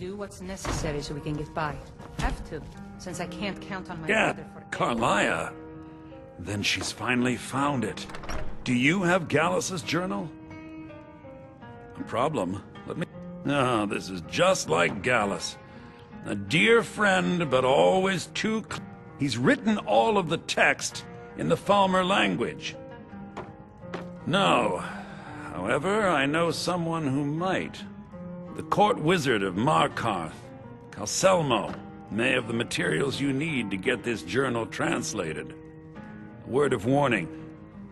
do what's necessary so we can get by. Have to, since I can't count on my Yeah, brother for... Carlia. Then she's finally found it. Do you have Gallus's journal? A problem? Let me... Oh, this is just like Gallus. A dear friend, but always too... He's written all of the text in the Falmer language. No. However, I know someone who might. The court wizard of Markarth, Calselmo, may have the materials you need to get this journal translated. A word of warning.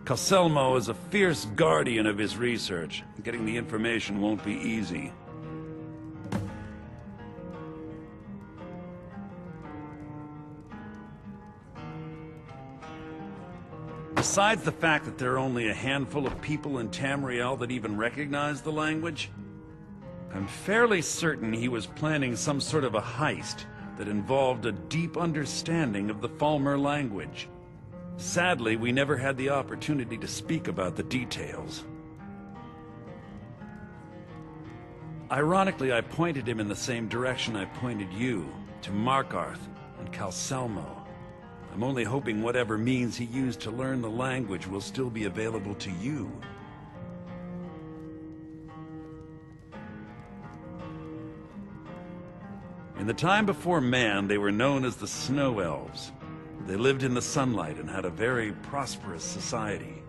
Calselmo is a fierce guardian of his research. Getting the information won't be easy. Besides the fact that there are only a handful of people in Tamriel that even recognize the language, I'm fairly certain he was planning some sort of a heist that involved a deep understanding of the Falmer language. Sadly, we never had the opportunity to speak about the details. Ironically, I pointed him in the same direction I pointed you, to Markarth and Calselmo. I'm only hoping whatever means he used to learn the language will still be available to you. In the time before man, they were known as the Snow Elves. They lived in the sunlight and had a very prosperous society.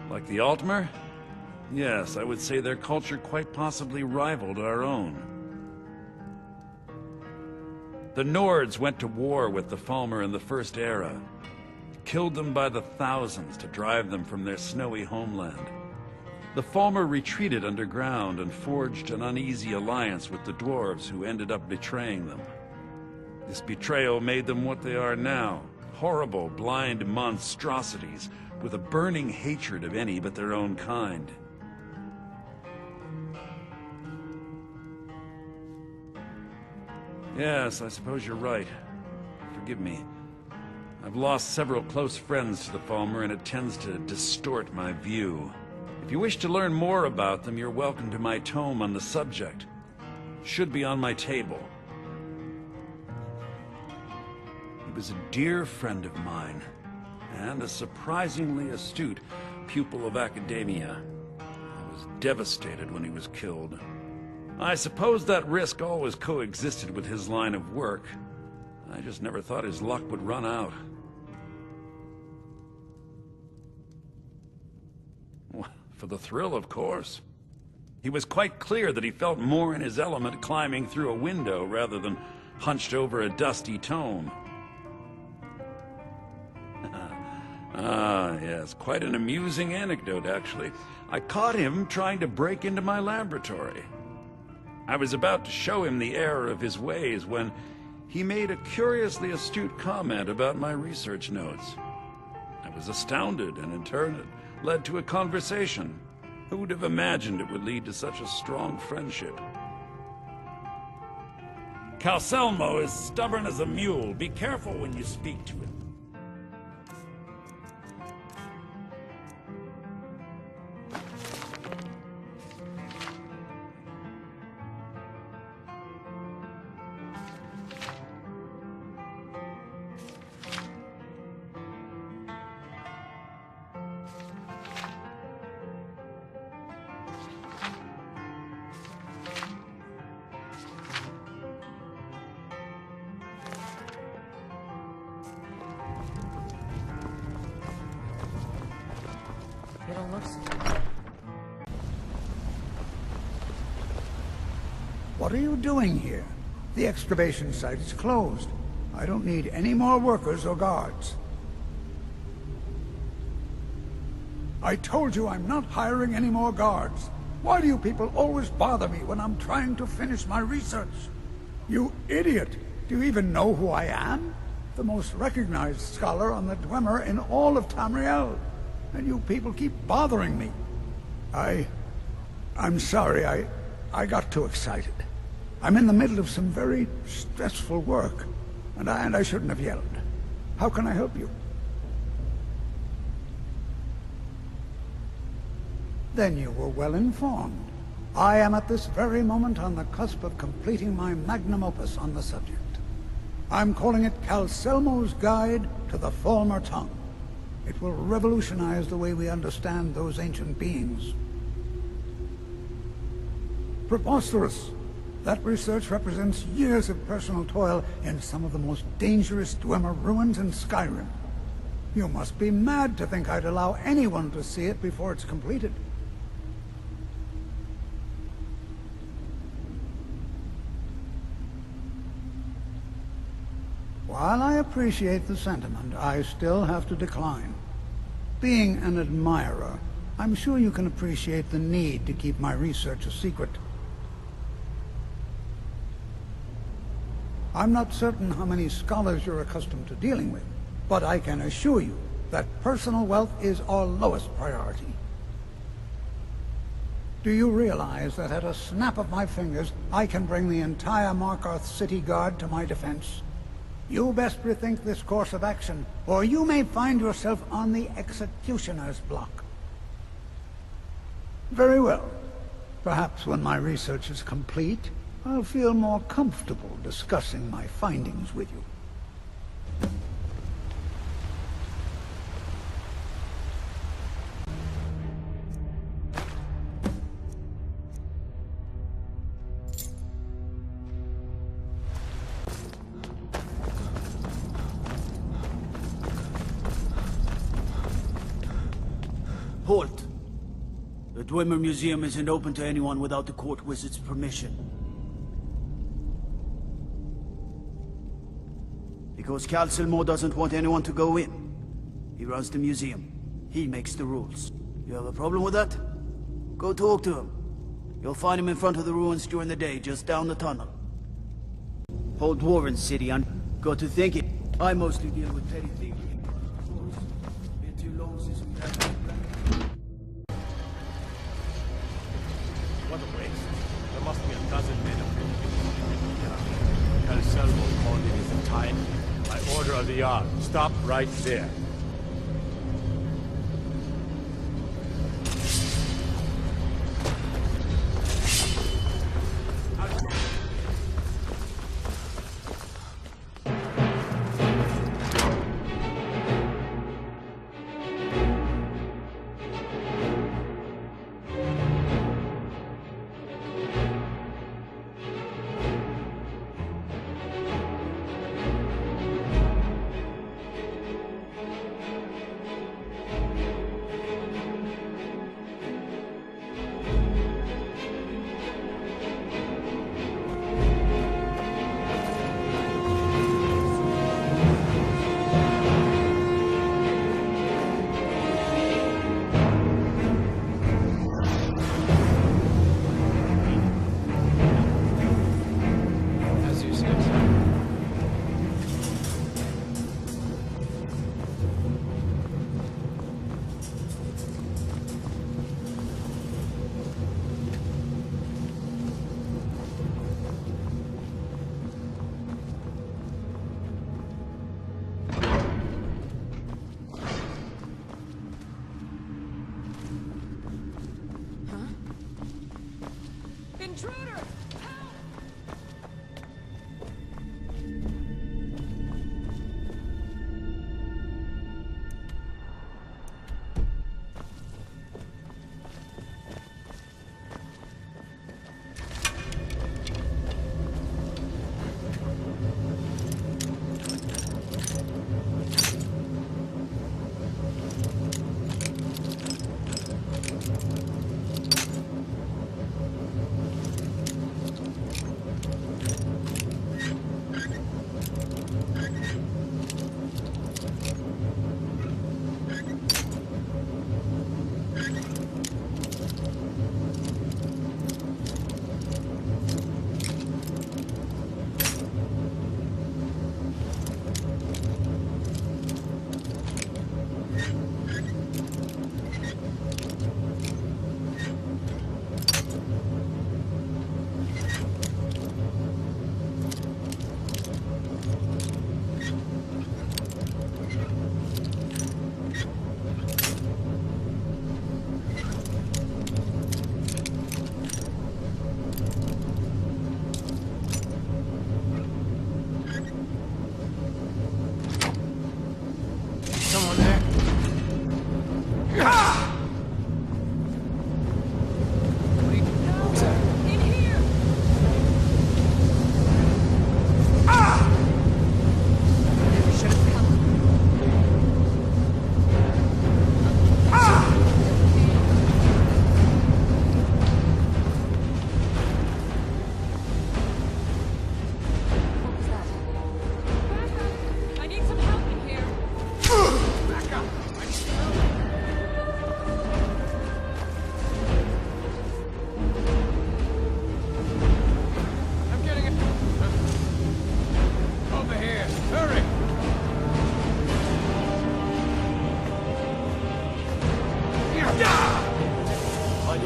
Like the Altmer? Yes, I would say their culture quite possibly rivaled our own. The Nords went to war with the Falmer in the First Era, killed them by the thousands to drive them from their snowy homeland. The Falmer retreated underground and forged an uneasy alliance with the dwarves who ended up betraying them. This betrayal made them what they are now, horrible, blind monstrosities with a burning hatred of any but their own kind. Yes, I suppose you're right. Forgive me. I've lost several close friends to the Falmer, and it tends to distort my view. If you wish to learn more about them, you're welcome to my tome on the subject. It should be on my table. He was a dear friend of mine, and a surprisingly astute pupil of academia. I was devastated when he was killed. I suppose that risk always coexisted with his line of work. I just never thought his luck would run out. For the thrill, of course. He was quite clear that he felt more in his element climbing through a window rather than hunched over a dusty tome. Yes, quite an amusing anecdote, actually. I caught him trying to break into my laboratory. I was about to show him the error of his ways when he made a curiously astute comment about my research notes. I was astounded, and in turn it led to a conversation. Who would have imagined it would lead to such a strong friendship? Calselmo is stubborn as a mule. Be careful when you speak to him. What are you doing here? The excavation site is closed. I don't need any more workers or guards. I told you I'm not hiring any more guards. Why do you people always bother me when I'm trying to finish my research? You idiot! Do you even know who I am? The most recognized scholar on the Dwemer in all of Tamriel. And you people keep bothering me. I'm sorry, I got too excited. I'm in the middle of some very stressful work, and I shouldn't have yelled. How can I help you? Then you were well informed. I am at this very moment on the cusp of completing my magnum opus on the subject. I'm calling it Calcelmo's Guide to the Falmer Tongue. It will revolutionize the way we understand those ancient beings. Preposterous! That research represents years of personal toil in some of the most dangerous Dwemer ruins in Skyrim. You must be mad to think I'd allow anyone to see it before it's completed. While I appreciate the sentiment, I still have to decline. Being an admirer, I'm sure you can appreciate the need to keep my research a secret. I'm not certain how many scholars you're accustomed to dealing with, but I can assure you that personal wealth is our lowest priority. Do you realize that at a snap of my fingers, I can bring the entire Markarth City Guard to my defense? You best rethink this course of action, or you may find yourself on the executioner's block. Very well. Perhaps when my research is complete, I'll feel more comfortable discussing my findings with you. Halt! The Dwemer Museum isn't open to anyone without the court wizard's permission. Because Calcelmo doesn't want anyone to go in. He runs the museum. He makes the rules. You have a problem with that? Go talk to him. You'll find him in front of the ruins during the day, just down the tunnel. Whole Dwarven city, and got to thinking, I mostly deal with petty thievery. Been too long since we had that. What a waste. There must be a dozen men of them. Calcelmo called it his time. By order of the Jarl. Stop right there. Intruder!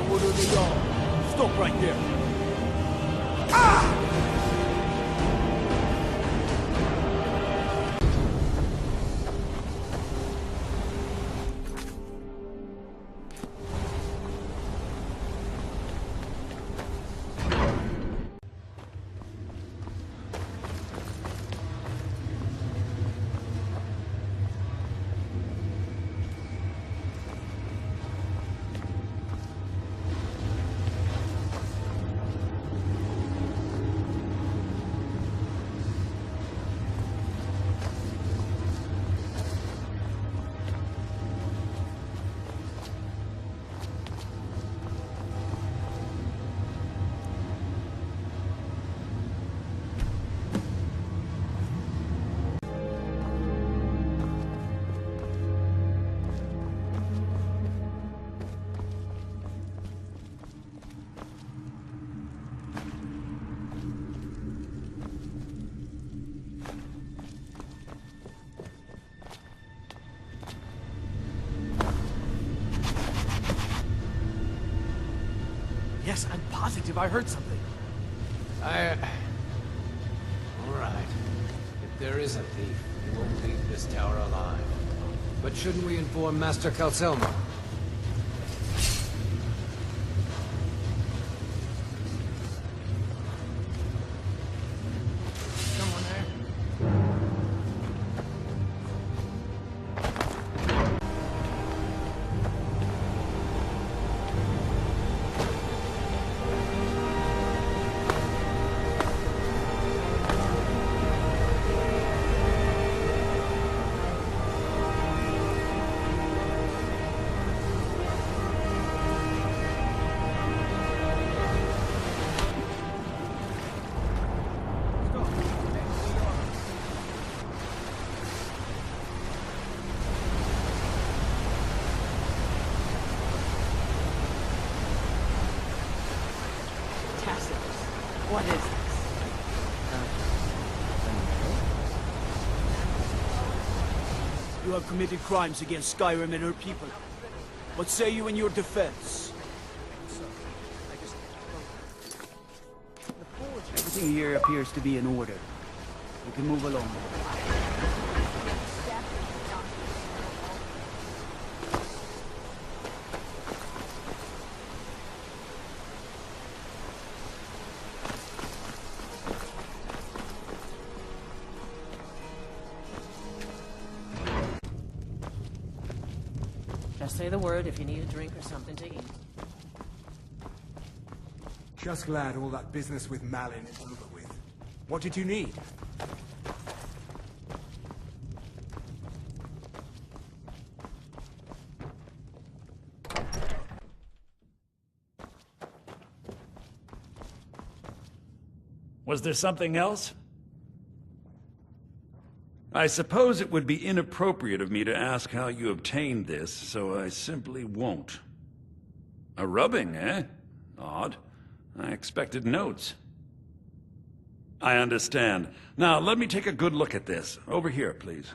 the wood of the yard. Stop right there. Yes, I'm positive I heard something. All right. If there is a thief, he won't leave this tower alive. But shouldn't we inform Master Calcelmo? Someone there? What is this? You have committed crimes against Skyrim and her people. What say you in your defense? Everything here appears to be in order. We can move along. Just say the word if you need a drink or something to eat. Just glad all that business with Malin is over with. What did you need? Was there something else? I suppose it would be inappropriate of me to ask how you obtained this, so I simply won't. A rubbing, eh? Odd. I expected notes. I understand. Now, let me take a good look at this. Over here, please.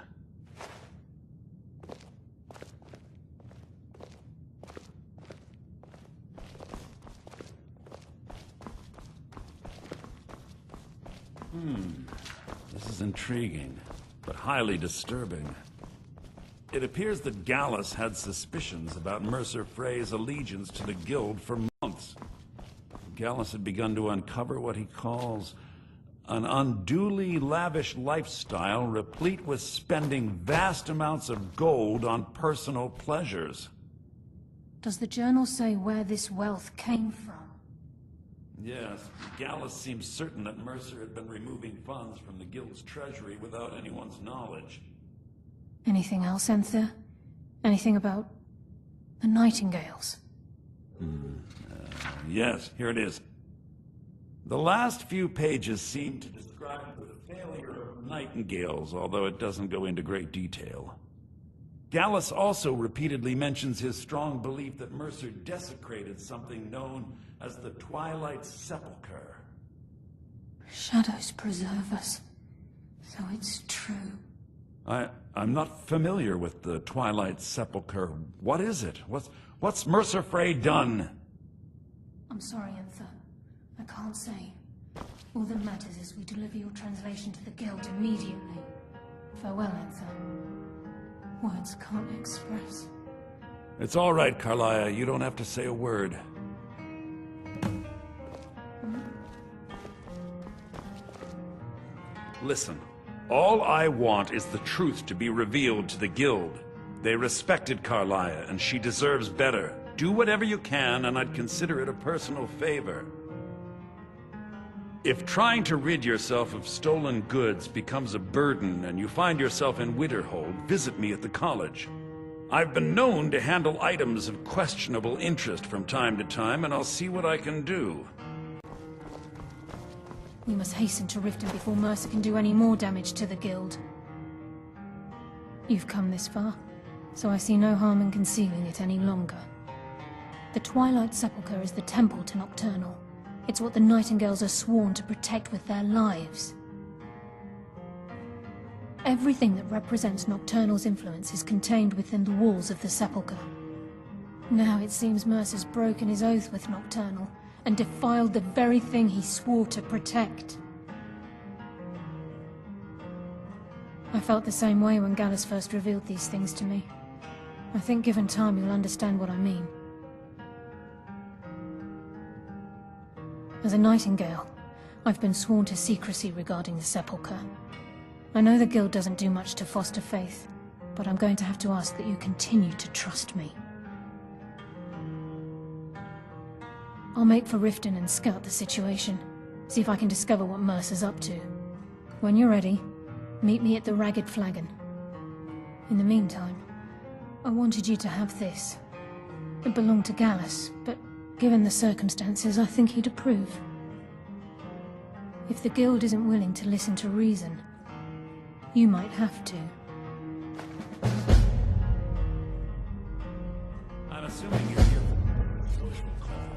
This is intriguing, but highly disturbing. It appears that Gallus had suspicions about Mercer Frey's allegiance to the Guild for months. Gallus had begun to uncover what he calls an unduly lavish lifestyle replete with spending vast amounts of gold on personal pleasures. Does the journal say where this wealth came from? Yes, Gallus seems certain that Mercer had been removing funds from the Guild's treasury without anyone's knowledge. Anything else, Enthir? Anything about the Nightingales? Yes, here it is. The last few pages seem to describe the failure of Nightingales, although it doesn't go into great detail. Gallus also repeatedly mentions his strong belief that Mercer desecrated something known as the Twilight Sepulchre. Shadows preserve us. So it's true. I'm not familiar with the Twilight Sepulchre. What is it? What's Mercer Frey done? I'm sorry, Anther. I can't say. All that matters is we deliver your translation to the Guild immediately. Farewell, Anther. Words can't express. It's all right, Carlia. You don't have to say a word. Listen, all I want is the truth to be revealed to the Guild. They respected Carlia, and she deserves better. Do whatever you can, and I'd consider it a personal favor. If trying to rid yourself of stolen goods becomes a burden and you find yourself in Winterhold, visit me at the college. I've been known to handle items of questionable interest from time to time, and I'll see what I can do. We must hasten to Riften before Mercer can do any more damage to the Guild. You've come this far, so I see no harm in concealing it any longer. The Twilight Sepulchre is the temple to Nocturnal. It's what the Nightingales are sworn to protect with their lives. Everything that represents Nocturnal's influence is contained within the walls of the Sepulchre. Now it seems Mercer's broken his oath with Nocturnal, and defiled the very thing he swore to protect. I felt the same way when Gallus first revealed these things to me. I think given time you'll understand what I mean. As a Nightingale, I've been sworn to secrecy regarding the Sepulchre. I know the Guild doesn't do much to foster faith, but I'm going to have to ask that you continue to trust me. I'll make for Riften and scout the situation, see if I can discover what Mercer's up to. When you're ready, meet me at the Ragged Flagon. In the meantime, I wanted you to have this. It belonged to Gallus, but given the circumstances, I think he'd approve. If the Guild isn't willing to listen to reason, you might have to. I'm assuming you're here for a social call.